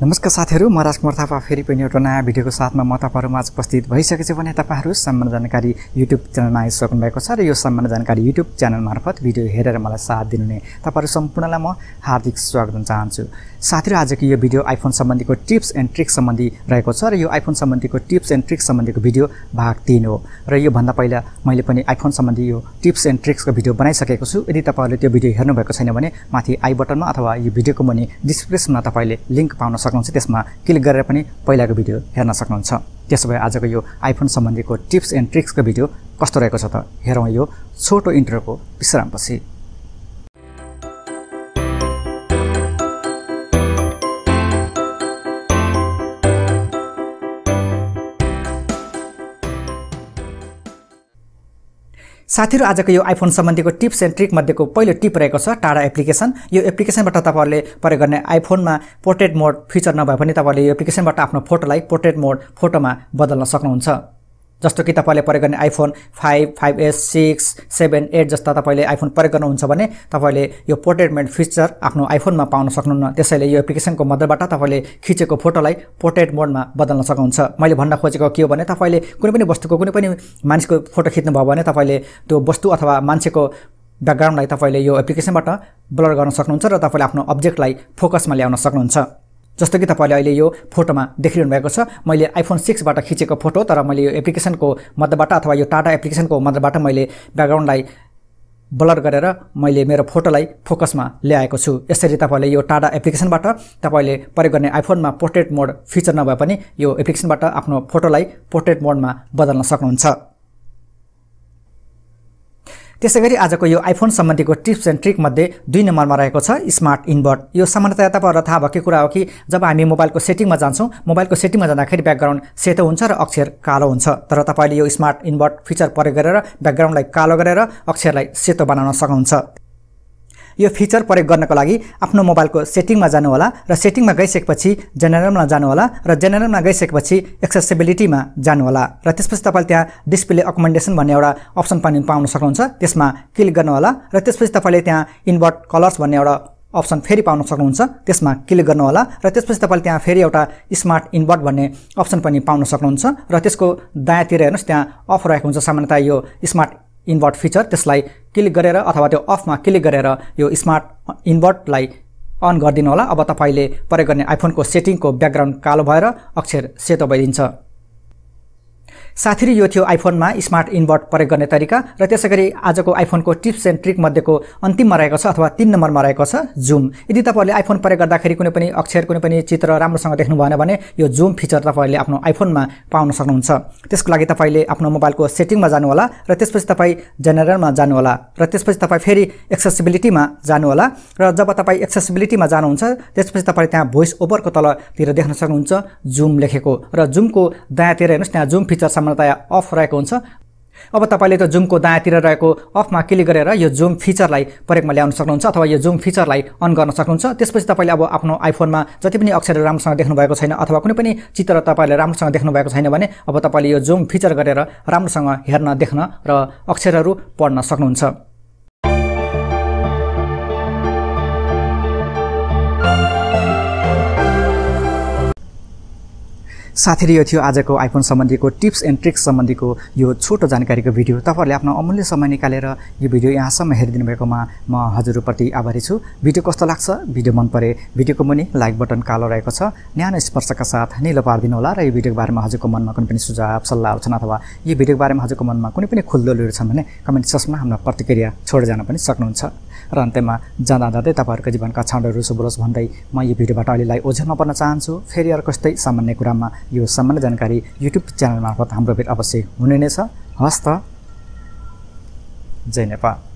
नमस्कार साथीहरु, म राजकुमार थापा फेरि पनि एउटा नयाँ भिडियोको साथमा म तपाईहरुमा आज उपस्थित भइसकेछु भने तपाईहरु सम्मान जानकारी युट्युब च्यानलमा आइसक्नु भएको छ र यो सम्मान जानकारी युट्युब च्यानल मार्फत भिडियो हेरेर मलाई साथ दिनुहुने तपाईहरु सम्पूर्णलाई म हार्दिक स्वागत गर्न चाहन्छु। साथीहरु, आजको यो भिडियो आइफोन सम्बन्धीको टिप्स एन्ड ट्रिक्स सम्बन्धी रहेको छ र यो आइफोन सम्बन्धीको टिप्स एन्ड ट्रिक्स सम्बन्धीको भिडियो भाग 3 हो र यो भन्दा पहिला मैले पनि आइफोन सम्बन्धी यो टिप्स एन्ड ट्रिक्सको भिडियो बनाइसकेको छु। यदि तपाईहरुले त्यो भिडियो हेर्नु भएको छैन भने माथि आई बटनमा अथवा यो भिडियोको मुनि डिस्क्रिप्सनमा तपाईले लिंक पाउन सक्नुहुन्छ, त्यसमा क्लिक गरेर पनि पहिलाको भिडियो हेर्न सक्नुहुन्छ। त्यसोभए आजको यो आइफोन सम्बन्धीको टिप्स एन्ड ट्रिक्सको भिडियो कस्तो रहेको छ त हेरौँ यो छोटो इन्ट्रोको विश्रामपछि। साथीहरु, आजको यो आइफोन सम्बन्धीको टिप्स एन्ड ट्रिक मध्येको पहिलो टिप रहेको छ टाडा एप्लिकेसन। यो एप्लिकेसनबाट तपाईहरुले प्रयोग गर्ने आइफोनमा पोर्ट्रेट मोड फिचर नभए पनि तपाईले यो एप्लिकेसनबाट आफ्नो फोटोलाई पोर्ट्रेट मोड फोटोमा बदल्न सक्नुहुन्छ। जस्तो कि तपाईले प्रयोग गर्ने आइफोन 5, 5S, 6, 7, 8 जस्ता तपाईले आइफोन प्रयोग गर्नुहुन्छ भने तपाईले यो पोर्ट्रेट मोड फिचर आफ्नो आइफोनमा पाउन सक्नुहुन्न। त्यसैले यो एप्लिकेसनको मध्यबाट तपाईले खिचेको फोटोलाई पोर्ट्रेट मोडमा बदल्न सक्नुहुन्छ। मैले भन्न खोजेको के हो भने तपाईले कुनै पनि वस्तुको कुनै पनि मान्छेको फोटो खिच्नु भयो भने तपाईले त्यो वस्तु अथवा मान्छेको ब्याकग्राउन्डलाई तपाईले यो एप्लिकेसनबाट ब्लर गर्न सक्नुहुन्छ र तपाईले आफ्नो अब्जेक्टलाई फोकसमा ल्याउन सक्नुहुन्छ। जस्तो कि तपाईले अहिले यो फोटोमा देखिरहनु भएको छ, मैले आइफोन 6 बाट खिचेको फोटो, तर मैले यो एप्लिकेसनको मध्यबाट अथवा यो टाडा एप्लिकेसनको मध्यबाट मैले ब्याकग्राउन्डलाई ब्लर गरेर मैले मेरो फोटोलाई फोकसमा ल्याएको छु। यसरी तपाईले यो टाडा एप्लिकेसनबाट तपाईले प्रयोग गर्ने आइफोनमा पोर्ट्रेट मोड फिचर नभए पनि यो एप्लिकेसनबाट आफ्नो फोटोलाई पोर्ट्रेट मोडमा बदल्न सक्नुहुन्छ। त्यसैगरी आजको यो आइफोन सम्बन्धीको टिप्स एन्ड ट्रिक मध्ये 2 नम्बरमा रहेको छ स्मार्ट इन्भर्ट। यो सामान्यतया तपाईहरुलाई थाहा भएको कुरा हो कि जब हामी मोबाइलको सेटिङमा जान्छौं, मोबाइलको सेटिङमा जाँदाखेरि ब्याकग्राउन्ड सेतो हुन्छ र अक्षर कालो हुन्छ, तर तपाईले यो स्मार्ट इन्भर्ट फिचर प्रयोग गरेर ब्याकग्राउन्डलाई कालो गरेर अक्षरलाई सेतो बनाउन सक्नुहुन्छ। यो फिचर प्रयोग गर्नको लागि आफ्नो मोबाइलको सेटिङमा जानु होला र सेटिङमा गइसकेपछि जेनरलमा जानु होला र जेनरलमा गइसकेपछि एक्सेसिबिलिटीमा जानु होला र त्यसपछि तपाईले त्यहाँ डिस्प्ले अकोमोडेसन भन्ने एउटा अप्सन पनि पाउन सक्नुहुन्छ। त्यसमा क्लिक गर्नु होला र त्यसपछि तपाईले त्यहाँ इन्भर्ट कलर्स भन्ने एउटा अप्सन फेरि पाउन सक्नुहुन्छ। त्यसमा क्लिक गर्नु होला र त्यसपछि तपाईले त्यहाँ फेरि एउटा स्मार्ट इन्भर्ट भन्ने अप्सन पनि पाउन सक्नुहुन्छ र त्यसको दायाँतिर हेर्नुस् त्यहाँ अफ रहेको हुन्छ सामान्यतया यो स्मार्ट इन्भर्ट फिचर। त्यसलाई क्लिक गरेर अथवा त्यो अफमा क्लिक गरेर यो स्मार्ट इन्भर्टलाई अन गरिदिनु होला। अब तपाईले प्रयोग गर्ने आइफोनको सेटिङको ब्याकग्राउन्ड कालो भएर अक्षर सेतो भइदिन्छ। साथीहरु, यो थियो आइफोनमा स्मार्ट इन्भर्ट प्रयोग गर्ने तरिका र त्यसैगरी आजको आइफोनको टिप्स एन्ड ट्रिक मध्येको अन्तिममा रहेको छ अथवा 3 नम्बरमा रहेको छ जुम। यदि तपाईहरुले आइफोन प्रयोग गर्दाखेरि कुनै पनि अक्षर कुनै पनि चित्र राम्रोसँग देख्नु भएन भने यो जुम फिचर तपाईहरुले आफ्नो आइफोनमा पाउन सक्नुहुन्छ। त्यसको लागि तपाईले आफ्नो मोबाइलको सेटिङमा जानु होला र त्यसपछि तपाई जेनरलमा जानु होला र त्यसपछि तपाई फेरि एक्सेसिबिलिटीमा जानु होला र जब तपाई एक्सेसिबिलिटीमा जानुहुन्छ त्यसपछि तपाईले त्यहाँ भोइस ओभरको तलतिर देख्न सक्नुहुन्छ जुम लेखेको र जुमको दायाँतिर हेर्नुस् त्यहाँ जुम फिचर सामान्यतया अफ रहेको हुन्छ। अब तपाईले त्यो जुमको दायाँतिर रहेको अफमा क्लिक गरेर यो जुम फिचरलाई प्रयोगमा ल्याउन सक्नुहुन्छ अथवा यो जुम फिचरलाई अन गर्न सक्नुहुन्छ। त्यसपछि तपाईले अब आफ्नो आइफोनमा जति पनि अक्षरहरू राम्रोसँग देख्नु भएको छैन अथवा कुनै पनि चित्र तपाईले राम्रोसँग देख्नु भएको छैन भने अब तपाईले यो जुम फिचर गरेर राम्रोसँग हेर्न, देख्न र अक्षरहरू पढ्न सक्नुहुन्छ। साथीहरु, यो थियो आजको आइफोन सम्बन्धीको टिप्स एन्ड ट्रिक्स सम्बन्धीको यो छोटो जानकारीको भिडियो। तपाईहरुले आफ्नो अमूल्य समय निकालेर यो भिडियो यहाँसम्म हेरिदिनु भएकोमा म हजुरप्रति आभारी छु। भिडियो कस्तो लाग्छ? भिडियो मन परे भिडियोको मुनि लाइक बटन कालो रहेको छ, न्यानो स्पर्शका साथ निलो पारिदिनु होला र यो भिडियोको बारेमा हजुरको मनमा कुनै पनि सुझाव सल्लाह छन् अथवा यो भिडियोको बारेमा हजुरको मनमा कुनै पनि खुल्दोलहरू छन् भने कमेन्ट बक्समा हाम्रो प्रतिक्रिया छोडेर जान पनि सक्नुहुन्छ। र अन्त्यमा जाँदै तपाईहरुको जीवनका क्षणहरू शुभरोस् भन्दै म यो भिडियोबाट अहिलेलाई ओझेलमा पर्न चाहन्छु। फेरि अर्को यस्तै सामान्य कुरामा यो सामान्य जानकारी युट्युब च्यानल मार्फत हाम्रो भेट अवश्य हुने नै छ। हस्त, जय नेपाल।